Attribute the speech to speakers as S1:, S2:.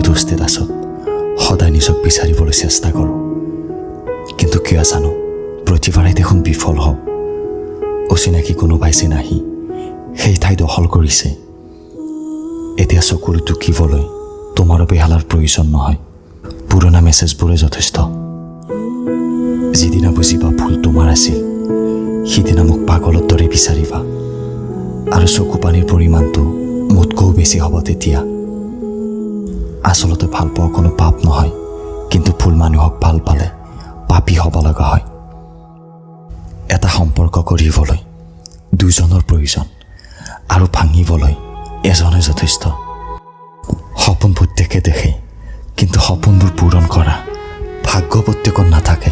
S1: প্ৰতিটো ষ্টেটাছত সদায় নিজক বিচাৰিবলৈ চেষ্টা কৰোঁ, কিন্তু কিয় জানো প্ৰতিবাৰে দেখোন বিফল হওঁ। অচিনাকি কোনোবাই যেন আহি সেই ঠাই দখল কৰিছে। এতিয়া চকুৰে টুকিবলৈ তোমাৰো বেহালাৰ প্ৰয়োজন নহয়, পুৰণা মেছেজবোৰে যথেষ্ট। যিদিনা বুজিবা ভুল তোমাৰ আছিল, সিদিনা মোক পাগলৰ দৰে বিচাৰিবা, আৰু চকু পানীৰ পৰিমাণটো মোতকৈও বেছি হ'ব তেতিয়া। আচলতে ভাল পোৱা কোনো পাপ নহয়, কিন্তু ভুল মানুহক ভাল পালে পাপী হ'ব লগা হয়। এটা সম্পৰ্ক কৰিবলৈ দুজনৰ প্ৰয়োজন, আৰু ভাঙিবলৈ এজনে যথেষ্ট। সপোন প্ৰত্যেকে দেখে, কিন্তু সপোনবোৰ পূৰণ কৰা ভাগ্য প্ৰত্যেকৰ নাথাকে।